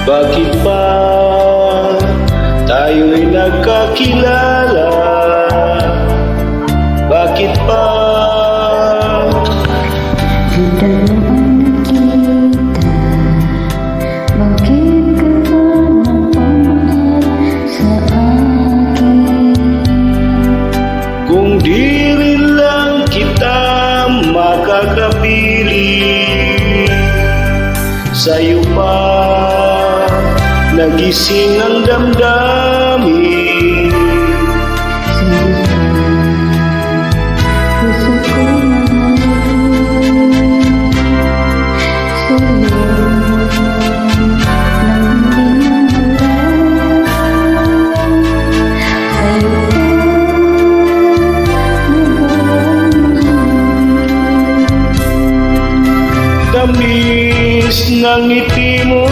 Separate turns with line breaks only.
Bakit ba tayo'y nagkakilala? Bakit ba
kita naman nakita? Bakit ka ba napamahal sa akin?
kung di rin lang kita makakapili? Sa'yo pa nagising ang damdamin.